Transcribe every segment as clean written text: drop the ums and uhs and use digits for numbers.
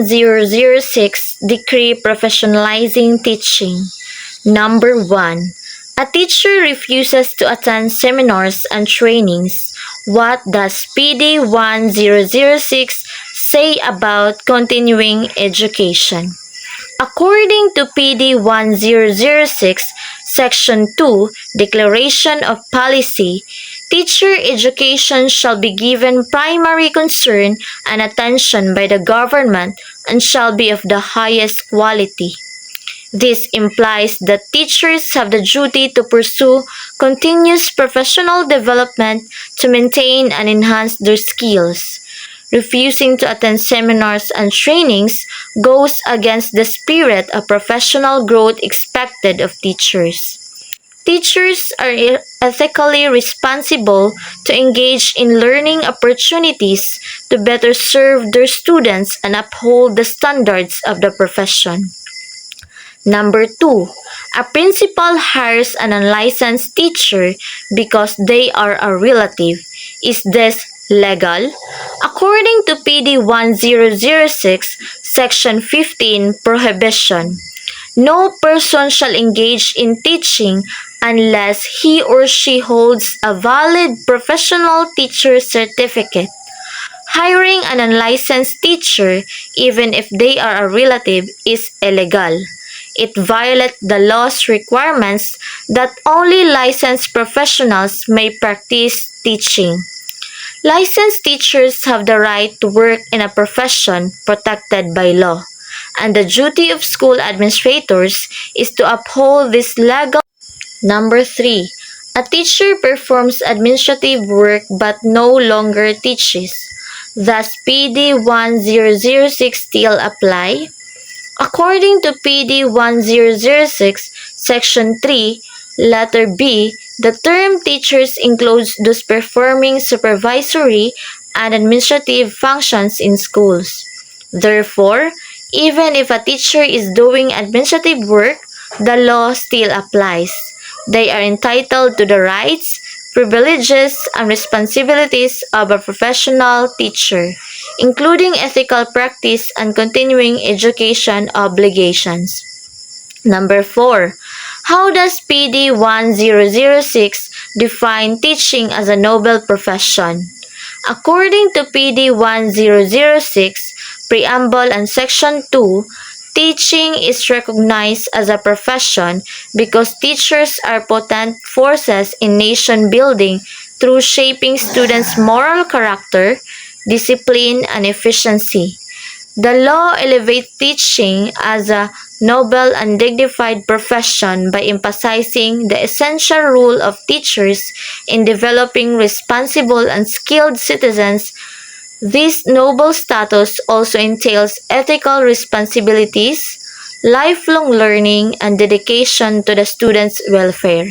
1006 Decree Professionalizing Teaching. Number 1. A teacher refuses to attend seminars and trainings. What does PD 1006 say about continuing education? According to PD 1006, Section 2, Declaration of Policy, teacher education shall be given primary concern and attention by the government and shall be of the highest quality. This implies that teachers have the duty to pursue continuous professional development to maintain and enhance their skills. Refusing to attend seminars and trainings goes against the spirit of professional growth expected of teachers. Teachers are ethically responsible to engage in learning opportunities to better serve their students and uphold the standards of the profession. Number 2. A principal hires an unlicensed teacher because they are a relative. Is this legal? According to PD 1006, Section 15, Prohibition, no person shall engage in teaching unless he or she holds a valid professional teacher certificate. Hiring an unlicensed teacher, even if they are a relative, is illegal. It violates the law's requirements that only licensed professionals may practice teaching. Licensed teachers have the right to work in a profession protected by law, and the duty of school administrators is to uphold this legal. Number 3. A teacher performs administrative work but no longer teaches. Does PD 1006 still apply? According to PD 1006, Section 3, Letter B, the term teachers includes those performing supervisory and administrative functions in schools. Therefore, even if a teacher is doing administrative work, the law still applies. They are entitled to the rights, privileges, and responsibilities of a professional teacher, including ethical practice and continuing education obligations. Number 4. How does PD 1006 define teaching as a noble profession? According to PD 1006, Preamble and Section 2, teaching is recognized as a profession because teachers are potent forces in nation building through shaping students' moral character, discipline, and efficiency. The law elevates teaching as a noble and dignified profession by emphasizing the essential role of teachers in developing responsible and skilled citizens. This noble status also entails ethical responsibilities, lifelong learning, and dedication to the students' welfare.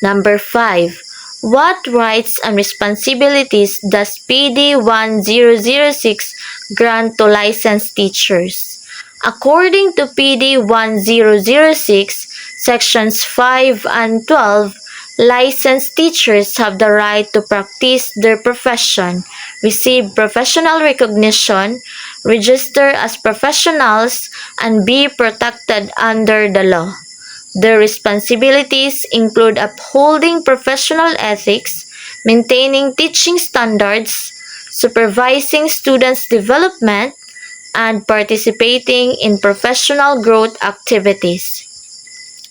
Number 5. What rights and responsibilities does PD 1006 grant to licensed teachers? According to PD 1006, Sections 5 and 12, licensed teachers have the right to practice their profession, receive professional recognition, register as professionals, and be protected under the law. Their responsibilities include upholding professional ethics, maintaining teaching standards, supervising students' development, and participating in professional growth activities.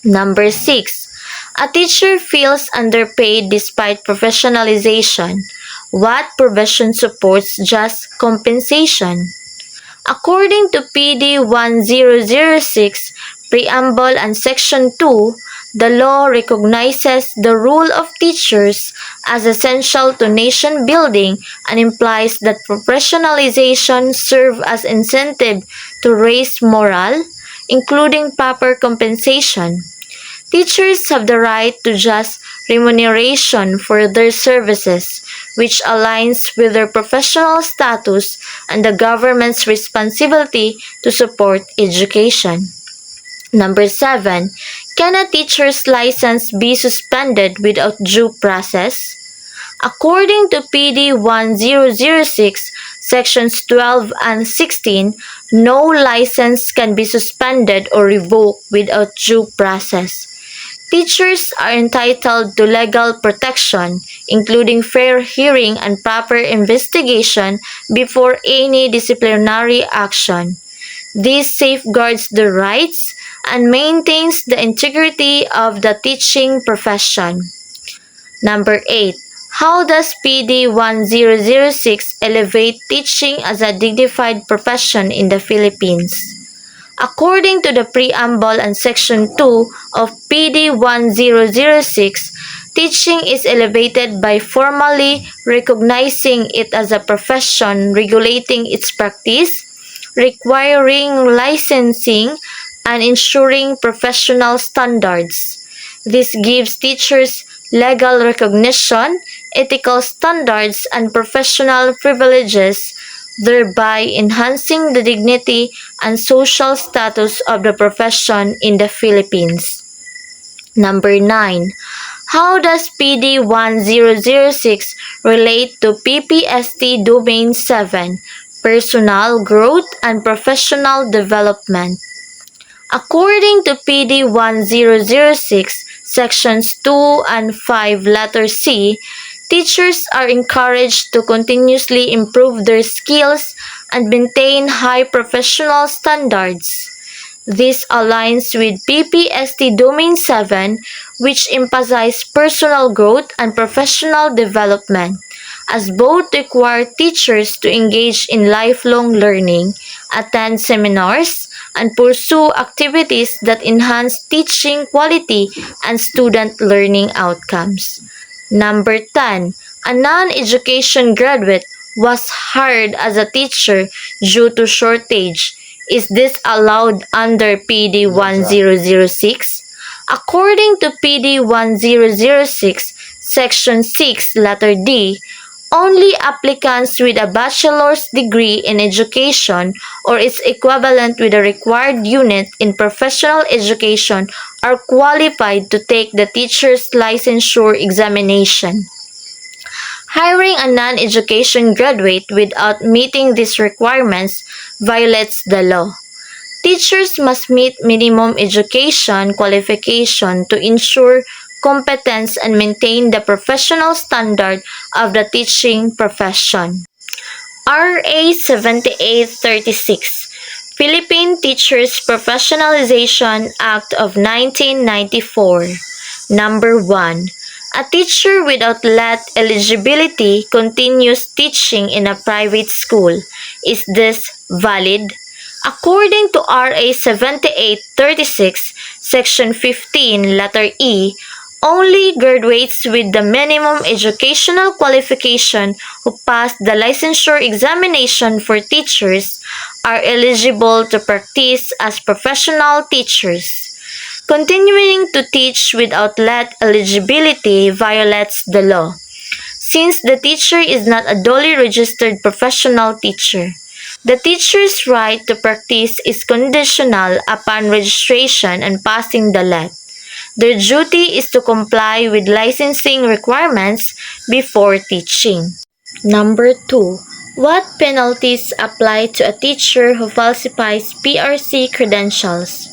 Number 6. A teacher feels underpaid despite professionalization. What provision supports just compensation? According to PD 1006, Preamble and Section 2, the law recognizes the role of teachers as essential to nation building and implies that professionalization serves as incentive to raise morale, including proper compensation. Teachers have the right to just remuneration for their services, which aligns with their professional status and the government's responsibility to support education. Number 7. Can a teacher's license be suspended without due process? According to PD 1006, Sections 12 and 16, no license can be suspended or revoked without due process. Teachers are entitled to legal protection, including fair hearing and proper investigation before any disciplinary action. This safeguards the rights and maintains the integrity of the teaching profession. Number 8. How does PD 1006 elevate teaching as a dignified profession in the Philippines? According to the preamble and section 2 of PD 1006, teaching is elevated by formally recognizing it as a profession, regulating its practice, requiring licensing, and ensuring professional standards. This gives teachers legal recognition, ethical standards, and professional privileges, thereby enhancing the dignity and social status of the profession in the Philippines. Number 9. How does PD 1006 relate to PPST Domain 7, Personal Growth and Professional Development? According to PD 1006, Sections 2 and 5, letter C, teachers are encouraged to continuously improve their skills and maintain high professional standards. This aligns with PPST Domain 7, which emphasizes personal growth and professional development, as both require teachers to engage in lifelong learning, attend seminars, and pursue activities that enhance teaching quality and student learning outcomes. Number 10. A non-education graduate was hired as a teacher due to shortage. Is this allowed under PD 1006? According to PD 1006, Section 6, letter D, only applicants with a bachelor's degree in education or its equivalent with a required unit in professional education are qualified to take the teacher's licensure examination. Hiring a non-education graduate without meeting these requirements violates the law. Teachers must meet minimum education qualification to ensure competence and maintain the professional standard of the teaching profession. RA 7836, Philippine Teachers Professionalization Act of 1994. Number 1. A teacher without LET eligibility continues teaching in a private school. Is this valid? According to RA 7836, Section 15, letter E, only graduates with the minimum educational qualification who pass the licensure examination for teachers are eligible to practice as professional teachers. Continuing to teach without LET eligibility violates the law, since the teacher is not a duly registered professional teacher. The teacher's right to practice is conditional upon registration and passing the LET. Their duty is to comply with licensing requirements before teaching. Number 2. What penalties apply to a teacher who falsifies PRC credentials?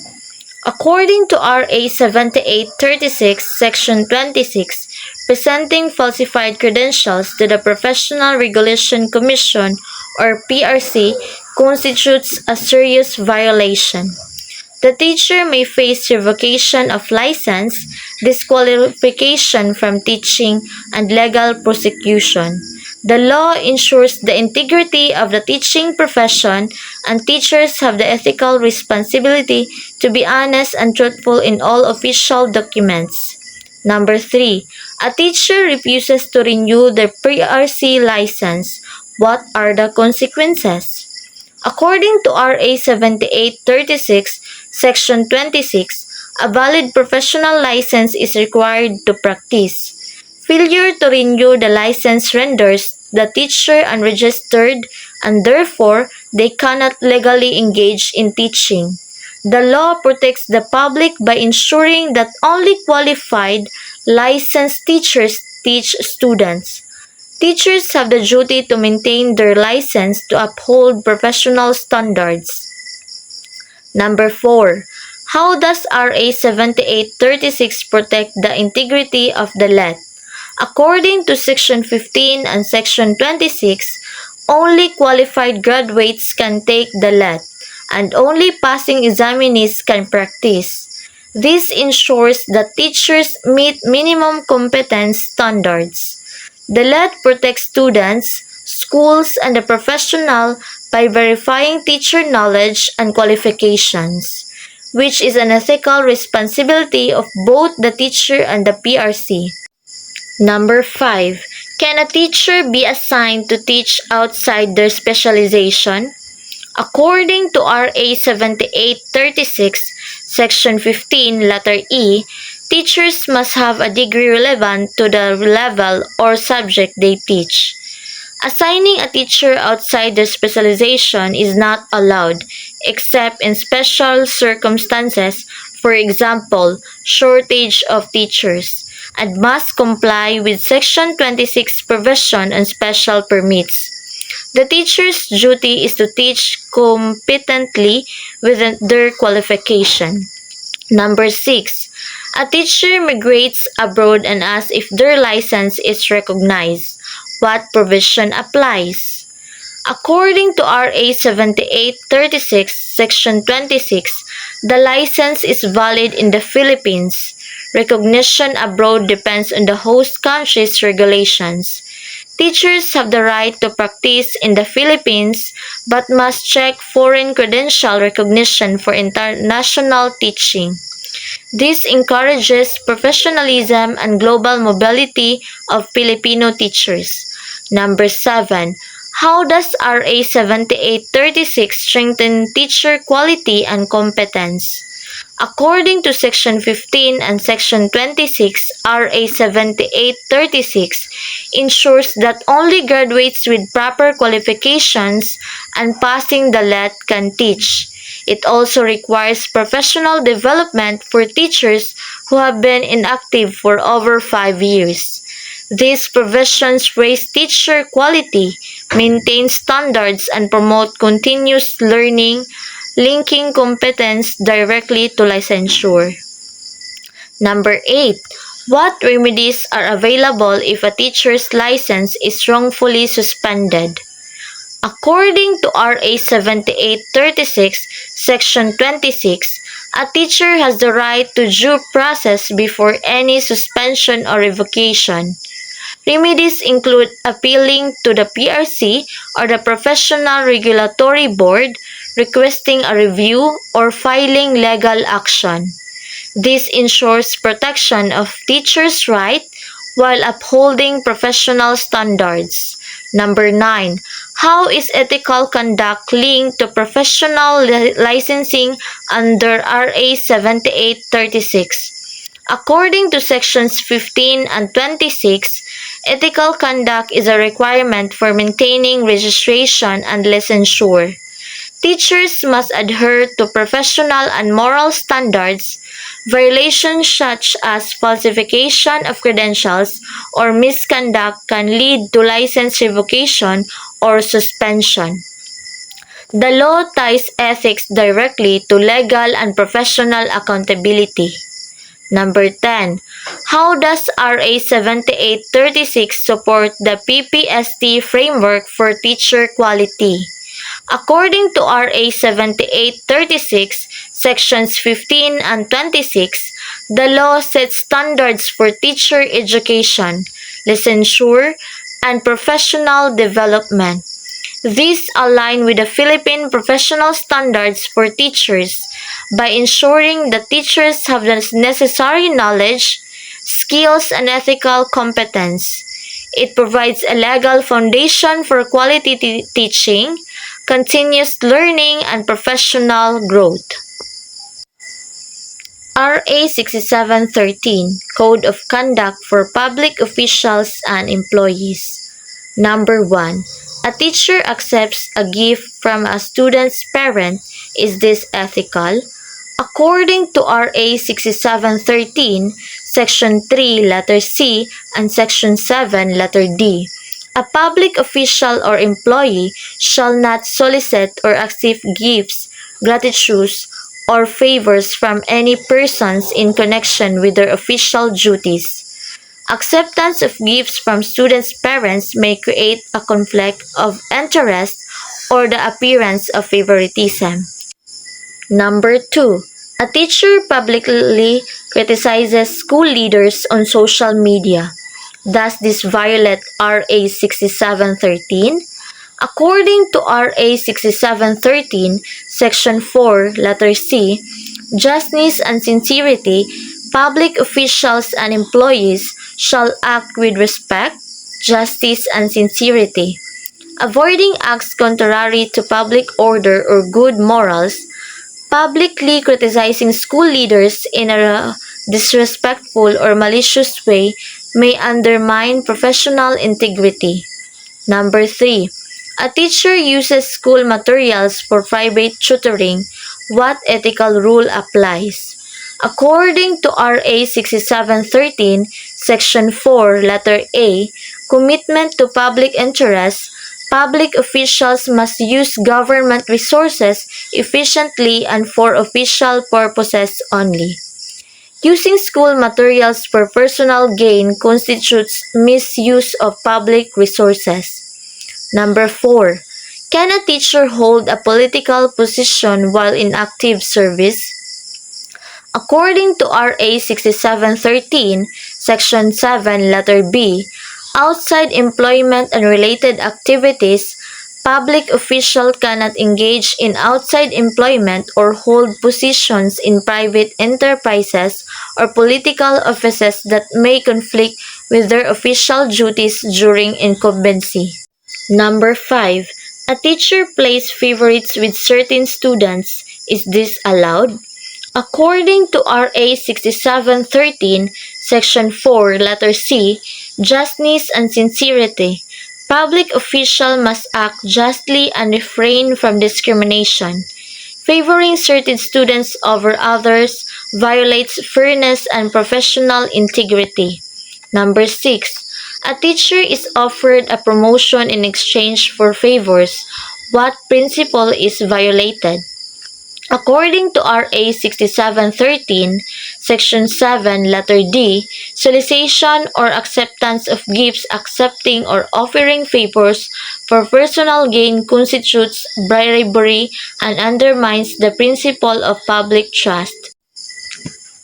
According to RA 7836, Section 26, presenting falsified credentials to the Professional Regulation Commission or PRC constitutes a serious violation. The teacher may face revocation of license, disqualification from teaching, and legal prosecution. The law ensures the integrity of the teaching profession, and teachers have the ethical responsibility to be honest and truthful in all official documents. Number 3. A teacher refuses to renew their PRC license. What are the consequences? According to RA 7836, Section 26, a valid professional license is required to practice. Failure to renew the license renders the teacher unregistered, and therefore they cannot legally engage in teaching. The law protects the public by ensuring that only qualified, licensed teachers teach students. Teachers have the duty to maintain their license to uphold professional standards. Number 4. How does RA 7836 protect the integrity of the LET? According to Section 15 and Section 26, only qualified graduates can take the LET, and only passing examinees can practice. This ensures that teachers meet minimum competence standards. The LET protects students, schools, and the professional by verifying teacher knowledge and qualifications, which is an ethical responsibility of both the teacher and the PRC. Number 5. Can a teacher be assigned to teach outside their specialization? According to RA 7836, Section 15, letter E, teachers must have a degree relevant to the level or subject they teach. Assigning a teacher outside their specialization is not allowed, except in special circumstances, for example, shortage of teachers, and must comply with Section 26 provision and special permits. The teacher's duty is to teach competently within their qualification. Number 6. A teacher migrates abroad and asks if their license is recognized. What provision applies? According to RA 7836, Section 26, the license is valid in the Philippines. Recognition abroad depends on the host country's regulations. Teachers have the right to practice in the Philippines but must check foreign credential recognition for international teaching. This encourages professionalism and global mobility of Filipino teachers. Number 7. How does RA 7836 strengthen teacher quality and competence? According to Section 15 and Section 26, RA 7836 ensures that only graduates with proper qualifications and passing the LET can teach. It also requires professional development for teachers who have been inactive for over 5 years. These provisions raise teacher quality, maintain standards, and promote continuous learning, linking competence directly to licensure. Number 8. What remedies are available if a teacher's license is wrongfully suspended? According to RA 7836, Section 26, a teacher has the right to due process before any suspension or revocation. Remedies include appealing to the PRC or the Professional Regulatory Board, requesting a review, or filing legal action. This ensures protection of teachers' rights while upholding professional standards. Number 9. How is ethical conduct linked to professional licensing under RA 7836? According to Sections 15 and 26, ethical conduct is a requirement for maintaining registration and licensure. Teachers must adhere to professional and moral standards. Violations such as falsification of credentials or misconduct can lead to license revocation or suspension. The law ties ethics directly to legal and professional accountability. Number 10. How does RA 7836 support the PPST framework for teacher quality? According to RA 7836, Sections 15 and 26, the law sets standards for teacher education, licensure, and professional development. These align with the Philippine professional standards for teachers by ensuring that teachers have the necessary knowledge, skills, and ethical competence. It provides a legal foundation for quality teaching, continuous learning, and professional growth. RA 6713, Code of Conduct for Public Officials and Employees. Number 1. A teacher accepts a gift from a student's parent. Is this ethical? According to RA 6713, Section 3, letter C, and Section 7, letter D, A public official or employee shall not solicit or accept gifts, gratuities, or favors from any persons in connection with their official duties. Acceptance of gifts from students' parents may create a conflict of interest or the appearance of favoritism. Number 2. A teacher publicly criticizes school leaders on social media. Does this violate RA 6713? According to RA 6713, Section 4, letter C, justness and sincerity, public officials and employees shall act with respect, justice, and sincerity, avoiding acts contrary to public order or good morals. Publicly criticizing school leaders in a disrespectful or malicious way may undermine professional integrity. Number 3. A teacher uses school materials for private tutoring. What ethical rule applies? According to RA 6713, Section 4, letter A, commitment to public interest, public officials must use government resources efficiently and for official purposes only. Using school materials for personal gain constitutes misuse of public resources. Number 4. Can a teacher hold a political position while in active service? According to RA 6713, Section 7, letter B, outside employment and related activities, public official cannot engage in outside employment or hold positions in private enterprises or political offices that may conflict with their official duties during incumbency. Number 5. A teacher plays favorites with certain students. Is this allowed? According to RA 6713, Section 4, letter C, justness and sincerity, public official must act justly and refrain from discrimination. Favoring certain students over others violates fairness and professional integrity. Number 6. A teacher is offered a promotion in exchange for favors. What principle is violated? According to RA 6713, Section 7, letter D, solicitation or acceptance of gifts, accepting or offering favors for personal gain constitutes bribery and undermines the principle of public trust.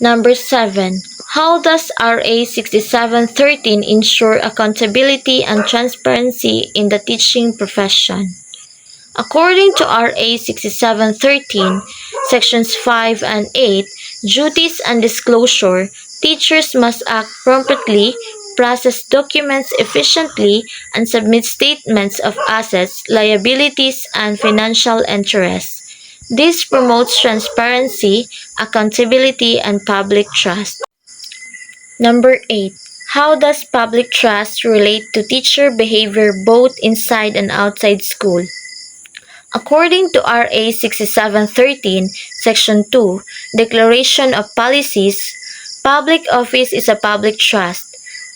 Number 7. How does RA 6713 ensure accountability and transparency in the teaching profession? According to RA 6713, Sections 5 and 8, duties and disclosure, teachers must act promptly, process documents efficiently, and submit statements of assets, liabilities, and financial interests. This promotes transparency, accountability, and public trust. Number 8. How does public trust relate to teacher behavior both inside and outside school? According to RA 6713, Section 2, Declaration of Policies, public office is a public trust.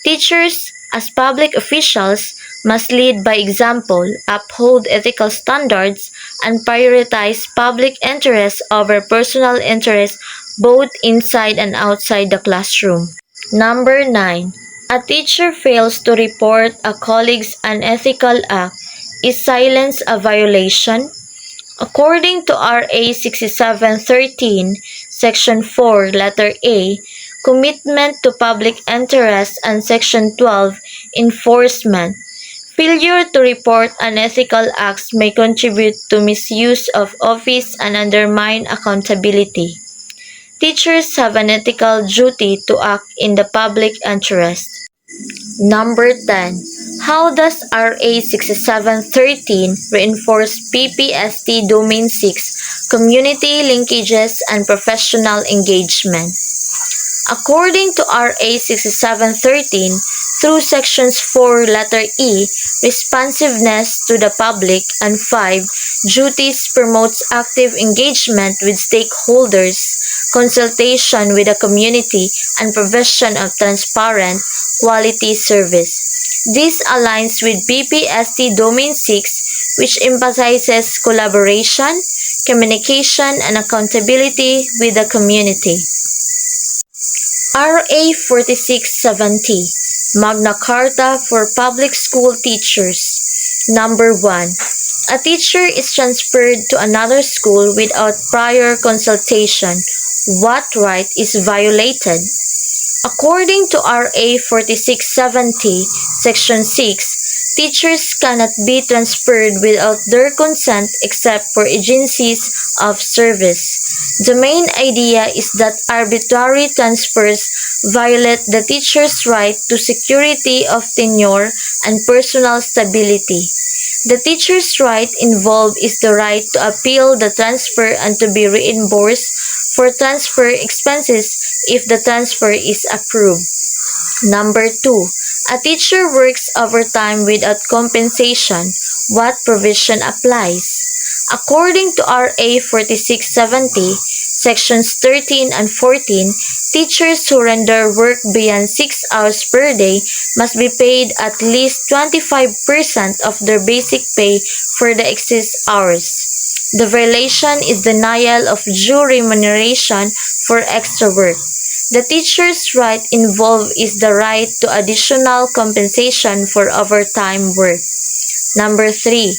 Teachers, as public officials, must lead by example, uphold ethical standards, and prioritize public interests over personal interests both inside and outside the classroom. Number 9. A teacher fails to report a colleague's unethical act. Is silence a violation? According to RA 6713, Section 4, letter A, commitment to public interest, and Section 12, enforcement, failure to report unethical acts may contribute to misuse of office and undermine accountability. Teachers have an ethical duty to act in the public interest. Number 10. How does RA 6713 reinforce PPST Domain 6, Community Linkages and Professional Engagement? According to RA 6713, through Sections 4, letter E, responsiveness to the public, and 5, duties promotes active engagement with stakeholders, consultation with the community, and provision of transparent, quality service. This aligns with PPST Domain 6, which emphasizes collaboration, communication, and accountability with the community. RA 4670, Magna Carta for Public School Teachers. Number 1. A teacher is transferred to another school without prior consultation. What right is violated? According to RA 4670, Section 6, teachers cannot be transferred without their consent except for agencies of service. The main idea is that arbitrary transfers violate the teacher's right to security of tenure and personal stability. The teacher's right involved is the right to appeal the transfer and to be reimbursed for transfer expenses if the transfer is approved. Number 2. A teacher works overtime without compensation. What provision applies? According to RA 4670, Sections 13 and 14, teachers who render work beyond 6 hours per day must be paid at least 25% of their basic pay for the excess hours. The violation is denial of due remuneration for extra work. The teacher's right involved is the right to additional compensation for overtime work. Number 3.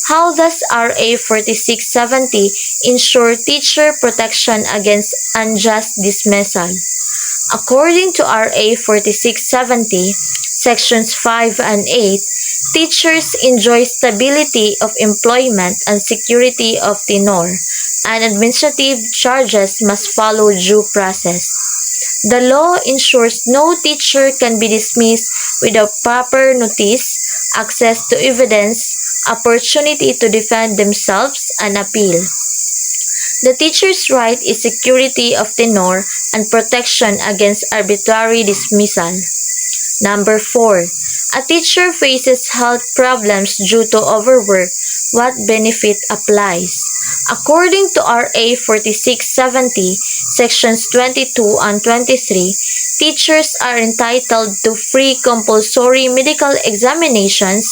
How does RA 4670 ensure teacher protection against unjust dismissal? According to RA 4670, Sections 5 and 8, teachers enjoy stability of employment and security of tenure, and administrative charges must follow due process. The law ensures no teacher can be dismissed without proper notice, access to evidence, opportunity to defend themselves, and appeal. The teacher's right is security of tenure and protection against arbitrary dismissal. Number 4. A teacher faces health problems due to overwork. What benefit applies? According to RA 4670, Sections 22 and 23, teachers are entitled to free compulsory medical examinations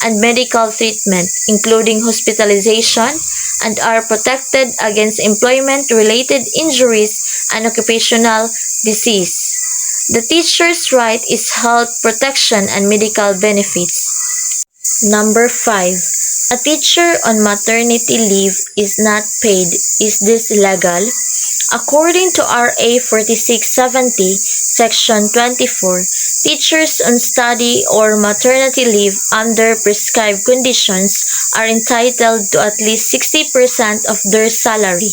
and medical treatment, including hospitalization, and are protected against employment-related injuries and occupational disease. The teacher's right is health protection and medical benefits. Number 5. A teacher on maternity leave is not paid. Is this legal? According to RA 4670, Section 24, teachers on study or maternity leave under prescribed conditions are entitled to at least 60% of their salary.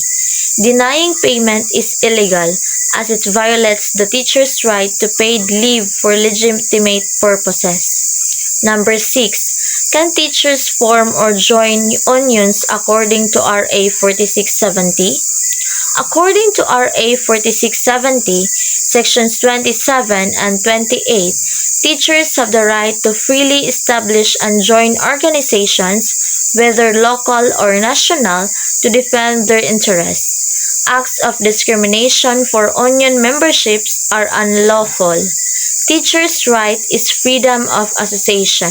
Denying payment is illegal as it violates the teacher's right to paid leave for legitimate purposes. Number 6. Can teachers form or join unions according to RA 4670? According to RA 4670, Sections 27 and 28, teachers have the right to freely establish and join organizations, whether local or national, to defend their interests. Acts of discrimination for union memberships are unlawful. Teachers' right is freedom of association.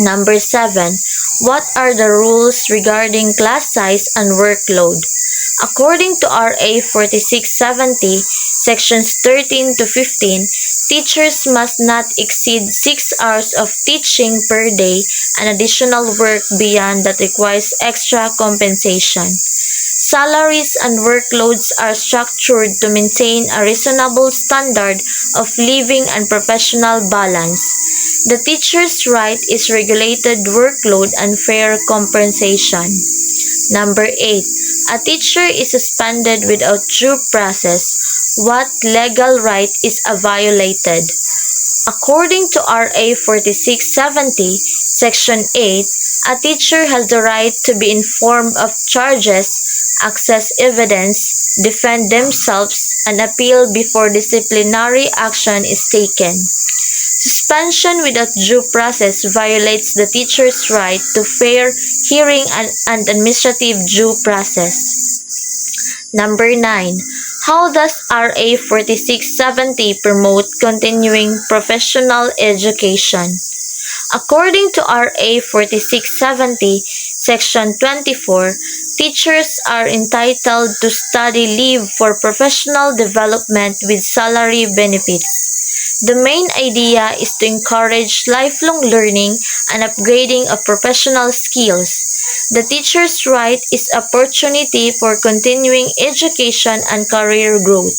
Number 7. What are the rules regarding class size and workload? According to RA 4670, Sections 13 to 15, teachers must not exceed 6 hours of teaching per day and additional work beyond that requires extra compensation. Salaries and workloads are structured to maintain a reasonable standard of living and professional balance. The teacher's right is regulated workload and fair compensation. Number 8. A teacher is suspended without due process. What legal right is violated? According to RA 4670, Section 8, a teacher has the right to be informed of charges, access evidence, defend themselves, and appeal before disciplinary action is taken. Suspension without due process violates the teacher's right to fair hearing and administrative due process. Number 9. How does RA 4670 promote continuing professional education? According to RA 4670, Section 24, teachers are entitled to study leave for professional development with salary benefits. The main idea is to encourage lifelong learning and upgrading of professional skills. The teacher's right is opportunity for continuing education and career growth.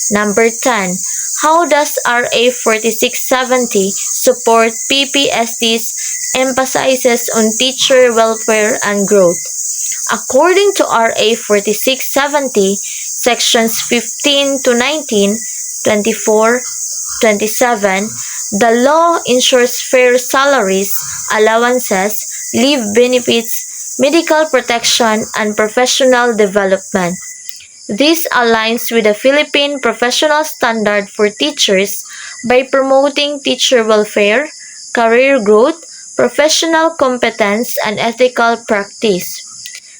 Number 10. How does RA 4670 support PPST's emphasizes on teacher welfare and growth? According to RA 4670, Sections 15 to 19, 24, 27, the law ensures fair salaries, allowances, leave benefits, medical protection, and professional development. This aligns with the Philippine Professional Standard for Teachers by promoting teacher welfare, career growth, professional competence, and ethical practice.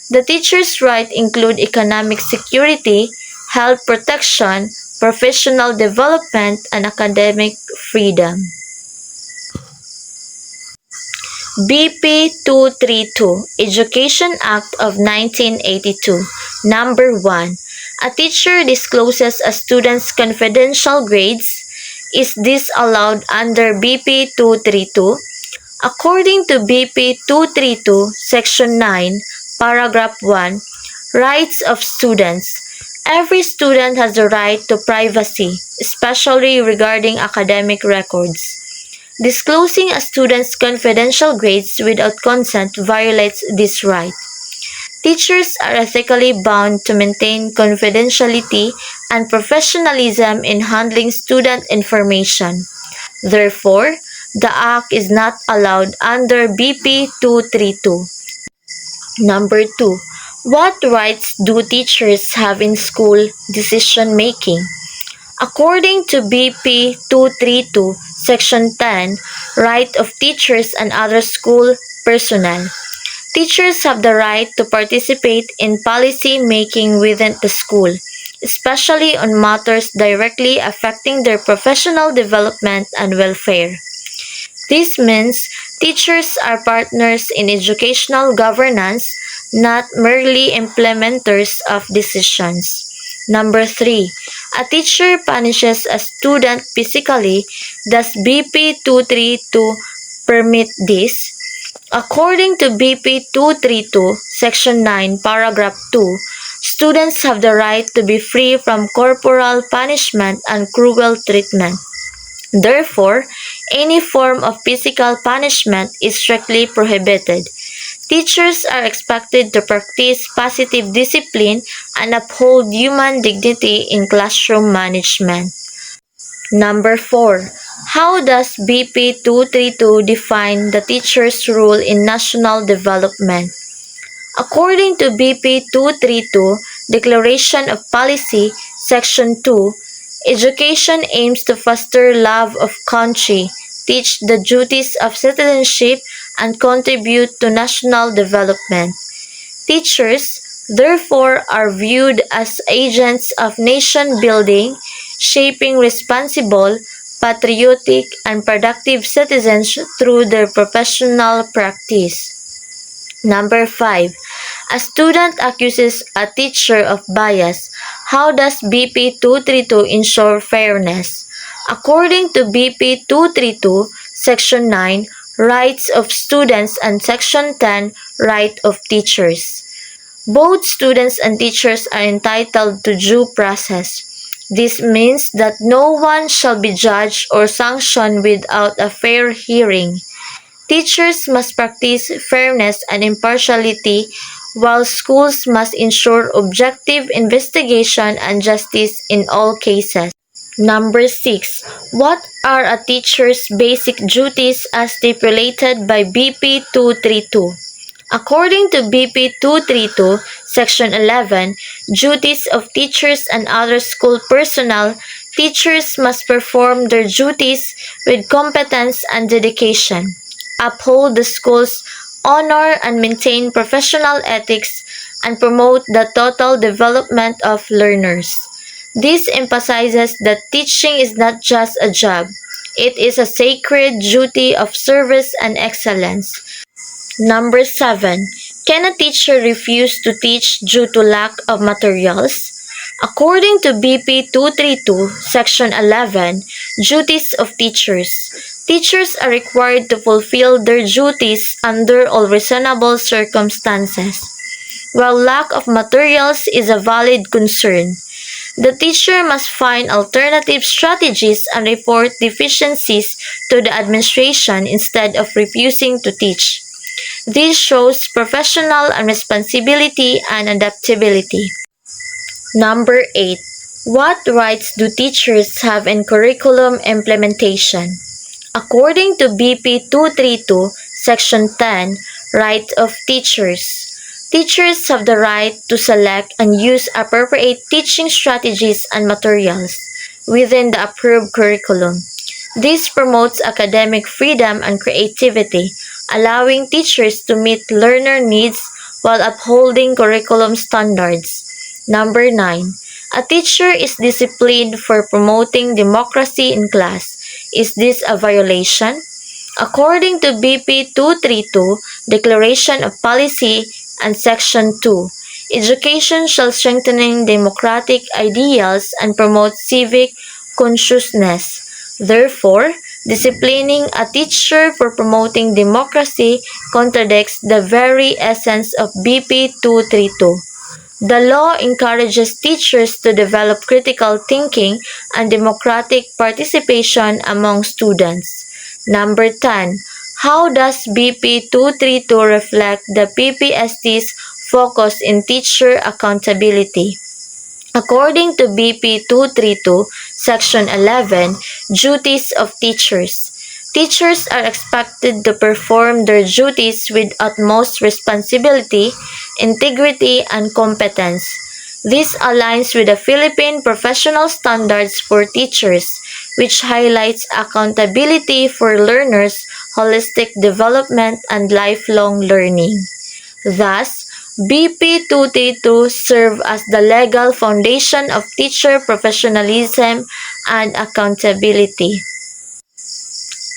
The teacher's rights include economic security, health protection, professional development, and academic freedom. BP 232, Education Act of 1982. Number 1. A teacher discloses a student's confidential grades. Is this allowed under BP 232? According to BP 232, Section 9, Paragraph 1, Rights of Students. Every student has the right to privacy, especially regarding academic records. Disclosing a student's confidential grades without consent violates this right. Teachers are ethically bound to maintain confidentiality and professionalism in handling student information. Therefore, the Act is not allowed under BP 232. Number 2. What rights do teachers have in school decision making? According to BP 232, Section 10, Right of Teachers and Other School Personnel. Teachers have the right to participate in policy making within the school, especially on matters directly affecting their professional development and welfare. This means teachers are partners in educational governance, not merely implementers of decisions. Number 3. A teacher punishes a student physically. Does BP 232 permit this? According to BP 232, Section 9, Paragraph 2, students have the right to be free from corporal punishment and cruel treatment. Therefore, any form of physical punishment is strictly prohibited. Teachers are expected to practice positive discipline and uphold human dignity in classroom management. Number 4. How does BP 232 define the teacher's role in national development? According to BP 232, Declaration of Policy, Section 2, education aims to foster love of country, teach the duties of citizenship, and contribute to national development. Teachers, therefore, are viewed as agents of nation building, shaping responsible, patriotic, and productive citizens through their professional practice. Number 5. A student accuses a teacher of bias. How does BP 232 ensure fairness? According to BP 232, Section 9, Rights of Students, and Section 10, Right of Teachers. Both students and teachers are entitled to due process. This means that no one shall be judged or sanctioned without a fair hearing. Teachers must practice fairness and impartiality, while schools must ensure objective investigation and justice in all cases. Number 6. What are a teacher's basic duties as stipulated by BP 232? According to BP 232, Section 11, Duties of Teachers and Other School Personnel, teachers must perform their duties with competence and dedication, uphold the school's honor and maintain professional ethics, and promote the total development of learners. This emphasizes that teaching is not just a job, it is a sacred duty of service and excellence. Number 7. Can a teacher refuse to teach due to lack of materials? According to BP 232, Section 11, Duties of Teachers, teachers are required to fulfill their duties under all reasonable circumstances. While lack of materials is a valid concern, the teacher must find alternative strategies and report deficiencies to the administration instead of refusing to teach. This shows professional responsibility and adaptability. Number 8. What rights do teachers have in curriculum implementation? According to BP 232, Section 10, Rights of Teachers, teachers have the right to select and use appropriate teaching strategies and materials within the approved curriculum. This promotes academic freedom and creativity, allowing teachers to meet learner needs while upholding curriculum standards. Number 9. A teacher is disciplined for promoting democracy in class. Is this a violation? According to BP 232, Declaration of Policy and Section 2, education shall strengthen democratic ideals and promote civic consciousness. Therefore, disciplining a teacher for promoting democracy contradicts the very essence of BP 232. The law encourages teachers to develop critical thinking and democratic participation among students. Number 10. How does BP 232 reflect the PPST's focus in teacher accountability? According to BP 232, Section 11, Duties of Teachers, teachers are expected to perform their duties with utmost responsibility, integrity, and competence. This aligns with the Philippine Professional Standards for Teachers, which highlights accountability for learners, holistic development, and lifelong learning. Thus, BP 232 serves as the legal foundation of teacher professionalism and accountability.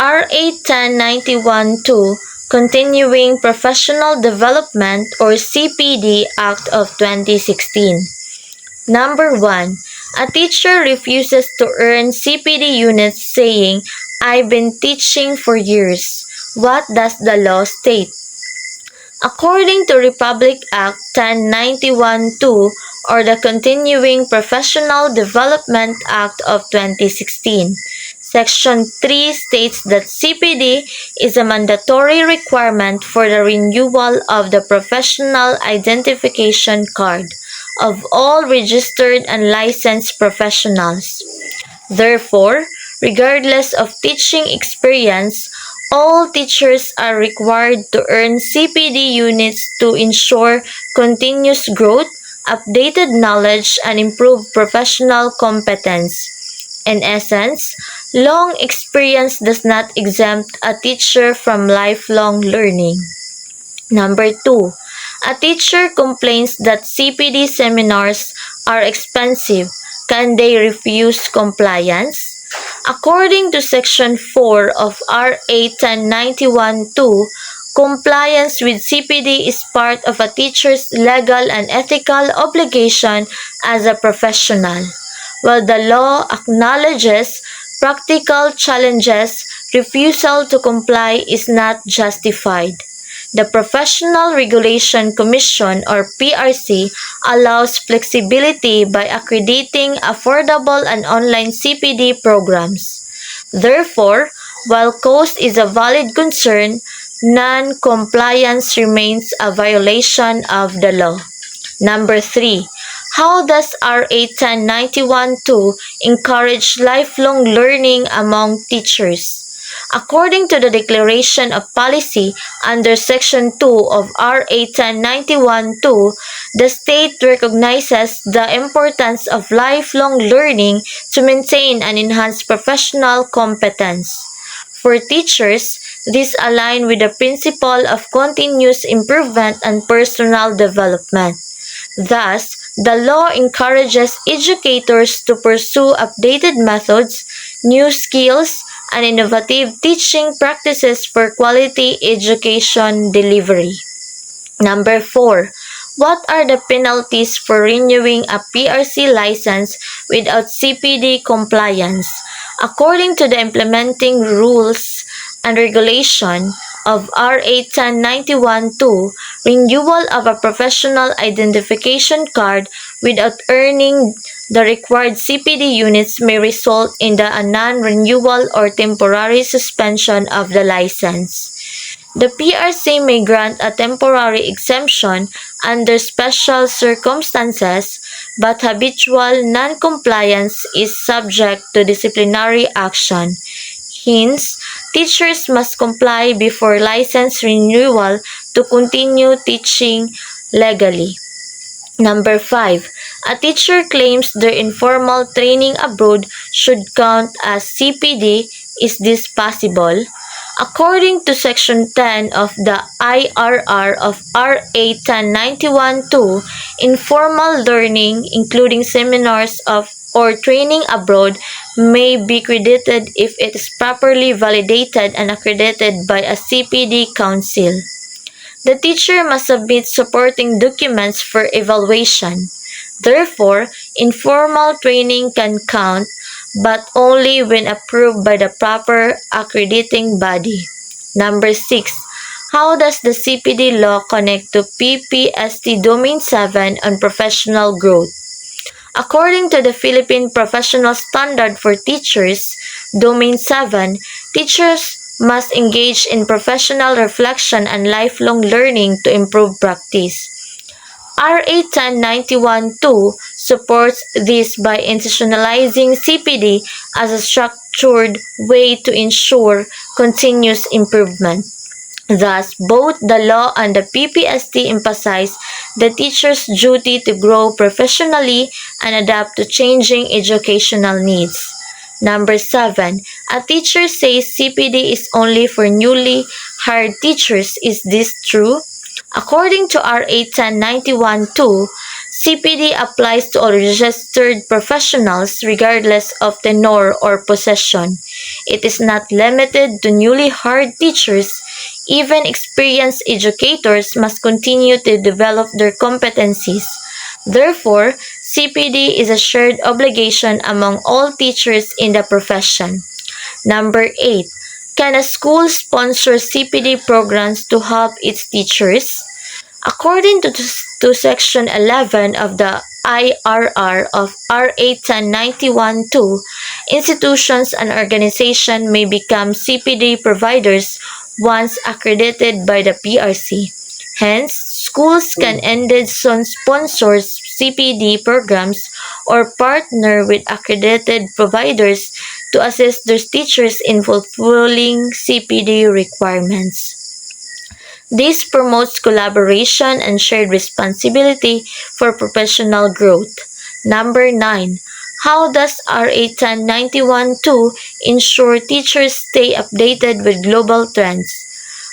RA 1091-2, Continuing Professional Development or CPD Act of 2016. Number 1. A teacher refuses to earn CPD units saying, "I've been teaching for years." What does the law state? According to Republic Act 1091-2 or the Continuing Professional Development Act of 2016, Section 3 states that CPD is a mandatory requirement for the renewal of the Professional Identification Card of all registered and licensed professionals. Therefore, regardless of teaching experience, all teachers are required to earn CPD units to ensure continuous growth, updated knowledge, and improved professional competence. In essence, long experience does not exempt a teacher from lifelong learning. Number 2. A teacher complains that CPD seminars are expensive. Can they refuse compliance? According to Section 4 of RA 1091-2, compliance with CPD is part of a teacher's legal and ethical obligation as a professional. While the law acknowledges practical challenges, refusal to comply is not justified. The Professional Regulation Commission or PRC allows flexibility by accrediting affordable and online CPD programs. Therefore, while cost is a valid concern, non-compliance remains a violation of the law. Number 3. How does RA 1091-2 encourage lifelong learning among teachers? According to the Declaration of Policy under Section 2 of RA 1091-2, the state recognizes the importance of lifelong learning to maintain and enhance professional competence. For teachers, this aligns with the principle of continuous improvement and personal development. Thus, The law encourages educators to pursue updated methods, new skills, and innovative teaching practices for quality education delivery. Number 4. What are the penalties for renewing a PRC license without CPD compliance? According to the implementing rules and regulation of RA 1091-2, renewal of a professional identification card without earning the required CPD units may result in the non-renewal or temporary suspension of the license. The PRC may grant a temporary exemption under special circumstances, but habitual non-compliance is subject to disciplinary action. Hence, teachers must comply before license renewal to continue teaching legally. Number 5. A teacher claims their informal training abroad should count as CPD. Is this possible? According to Section 10 of the IRR of RA 1091-2, informal learning, including seminars or training abroad, may be credited if it is properly validated and accredited by a CPD council. The teacher must submit supporting documents for evaluation. Therefore, informal training can count, but only when approved by the proper accrediting body. Number 6. How does the CPD law connect to PPST Domain 7 on professional growth? According to the Philippine Professional Standard for Teachers, Domain 7, teachers must engage in professional reflection and lifelong learning to improve practice. RA 1091-2 supports this by institutionalizing CPD as a structured way to ensure continuous improvement. Thus, both the law and the PPST emphasize the teacher's duty to grow professionally and adapt to changing educational needs. Number 7. A teacher says CPD is only for newly hired teachers. Is this true? According to RA 1091-2, CPD applies to all registered professionals regardless of tenure or possession. It is not limited to newly hired teachers. Even experienced educators must continue to develop their competencies. Therefore, CPD is a shared obligation among all teachers in the profession. Number 8. Can a school sponsor CPD programs to help its teachers? According to Section 11 of the IRR of RA 1091-2, institutions and organizations may become CPD providers once accredited by the PRC. Hence, schools can indeed sponsor CPD programs or partner with accredited providers to assist their teachers in fulfilling CPD requirements. This promotes collaboration and shared responsibility for professional growth. Number 9. How does RA 1091-2 ensure teachers stay updated with global trends?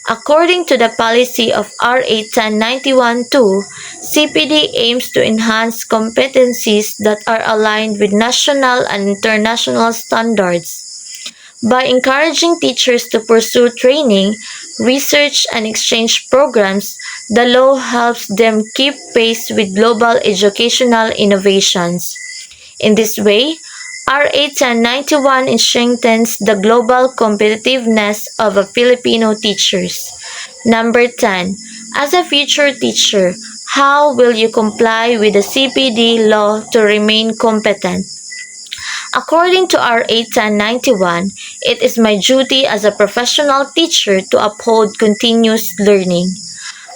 According to the policy of RA 1091-2, CPD aims to enhance competencies that are aligned with national and international standards. By encouraging teachers to pursue training, research, and exchange programs, the law helps them keep pace with global educational innovations. In this way, RA 1091 strengthens the global competitiveness of Filipino teachers. Number 10. As a future teacher, how will you comply with the CPD law to remain competent? According to RA 1091, it is my duty as a professional teacher to uphold continuous learning.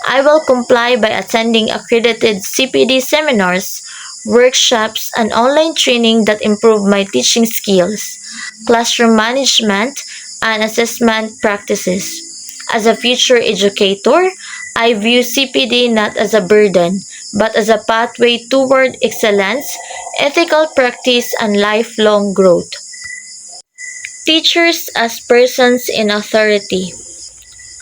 I will comply by attending accredited CPD seminars, workshops, and online training that improve my teaching skills, classroom management, and assessment practices. As a future educator, I view CPD not as a burden, but as a pathway toward excellence, ethical practice, and lifelong growth. Teachers as persons in authority.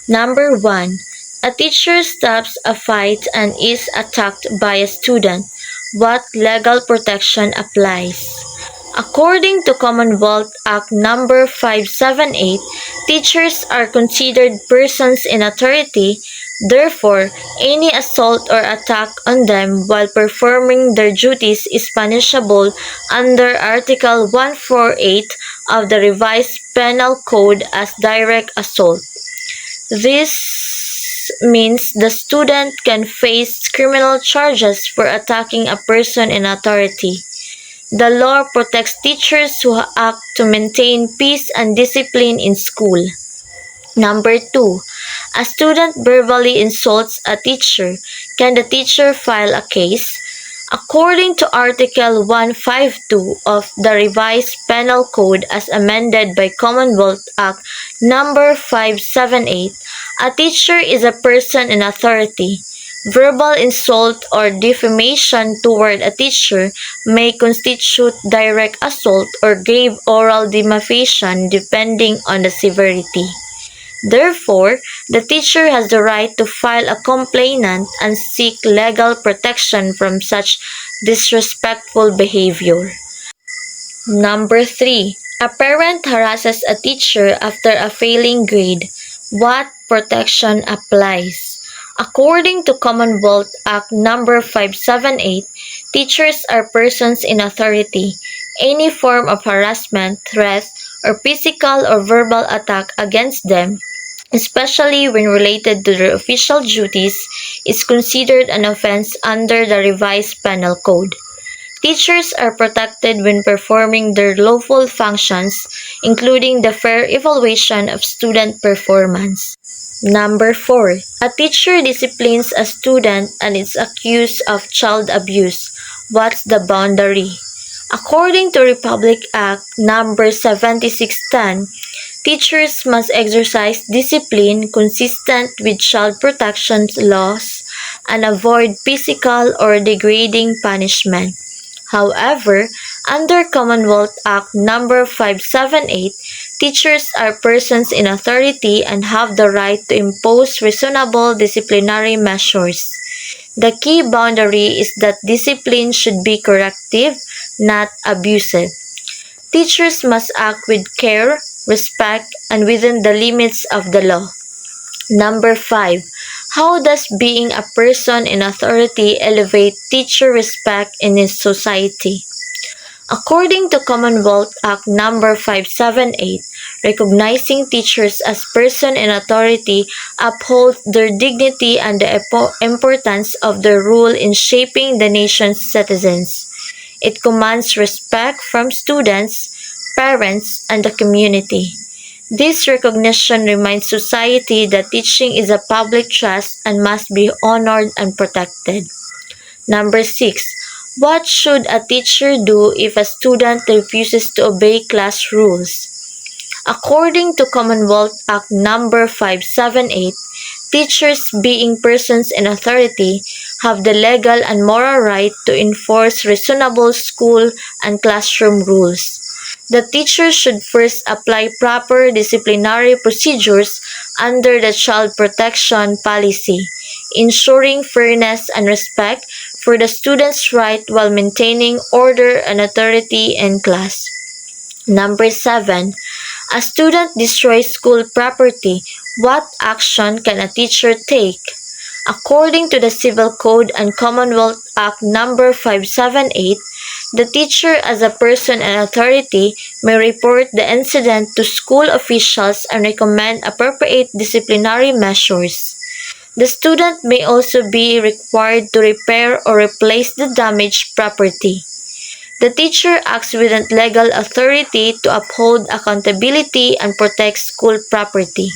Number 1. A teacher stops a fight and is attacked by a student. what legal protection applies. According to Commonwealth Act Number 578, teachers are considered persons in authority. Therefore, any assault or attack on them while performing their duties is punishable under Article 148 of the Revised Penal Code as direct assault. This means the student can face criminal charges for attacking a person in authority. The law protects teachers who act to maintain peace and discipline in school. Number 2. A student verbally insults a teacher. Can the teacher file a case? According to Article 152 of the Revised Penal Code as amended by Commonwealth Act Number 578, a teacher is a person in authority. Verbal insult or defamation toward a teacher may constitute direct assault or grave oral defamation depending on the severity. Therefore, the teacher has the right to file a complaint and seek legal protection from such disrespectful behavior. Number 3. A parent harasses a teacher after a failing grade. What protection applies? According to Commonwealth Act Number 578, teachers are persons in authority. Any form of harassment, threat, or physical or verbal attack against them, especially when related to their official duties, is considered an offense under the Revised Penal Code. Teachers are protected when performing their lawful functions, including the fair evaluation of student performance. Number 4. A teacher disciplines a student and is accused of child abuse. What's the boundary? According to Republic Act Number 7610, teachers must exercise discipline consistent with child protection laws and avoid physical or degrading punishment. However, under Commonwealth Act Number 578, teachers are persons in authority and have the right to impose reasonable disciplinary measures. The key boundary is that discipline should be corrective, not abusive. Teachers must act with care, respect, and within the limits of the law. Number 5. How does being a person in authority elevate teacher respect in his society? According to Commonwealth Act Number 578, recognizing teachers as person in authority upholds their dignity and the importance of their role in shaping the nation's citizens. It commands respect from students, parents, and the community. This recognition reminds society that teaching is a public trust and must be honored and protected. Number 6. What should a teacher do if a student refuses to obey class rules? According to Commonwealth Act Number 578, teachers, being persons in authority, have the legal and moral right to enforce reasonable school and classroom rules. The teacher should first apply proper disciplinary procedures under the child protection policy, ensuring fairness and respect for the student's right while maintaining order and authority in class. Number 7. A student destroys school property. What action can a teacher take? According to the Civil Code and Commonwealth Act Number 578, the teacher as a person in authority may report the incident to school officials and recommend appropriate disciplinary measures. The student may also be required to repair or replace the damaged property. The teacher acts within legal authority to uphold accountability and protect school property.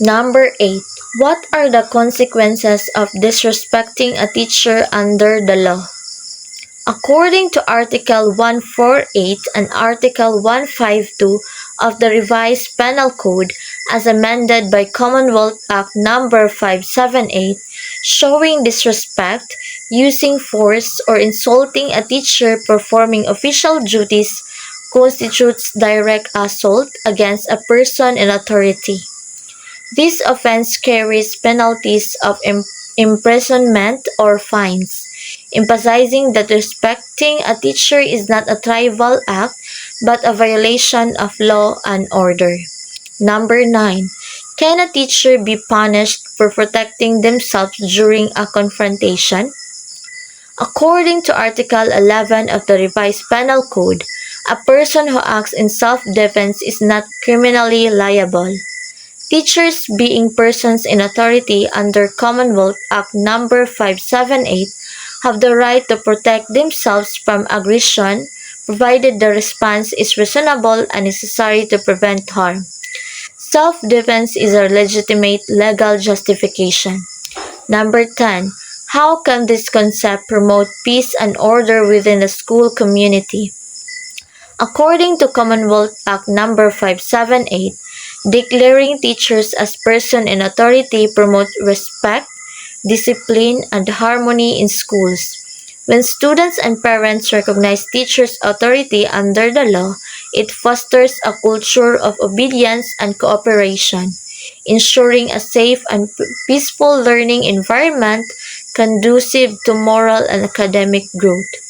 Number 8. What are the consequences of disrespecting a teacher under the law? According to Article 148 and Article 152 of the Revised Penal Code as amended by Commonwealth Act Number 578, showing disrespect, using force, or insulting a teacher performing official duties constitutes direct assault against a person in authority. This offense carries penalties of imprisonment or fines. emphasizing that respecting a teacher is not a trivial act but a violation of law and order. Number 9. Can a teacher be punished for protecting themselves during a confrontation? According to Article 11 of the Revised Penal Code, a person who acts in self-defense is not criminally liable. Teachers, being persons in authority under Commonwealth Act No. 578, have the right to protect themselves from aggression, provided the response is reasonable and necessary to prevent harm. Self-defense is a legitimate legal justification. Number 10. How can this concept promote peace and order within the school community? According to Commonwealth Act No. 578, declaring teachers as person in authority promotes respect, discipline, and harmony in schools. When students and parents recognize teachers' authority under the law, it fosters a culture of obedience and cooperation, ensuring a safe and peaceful learning environment conducive to moral and academic growth.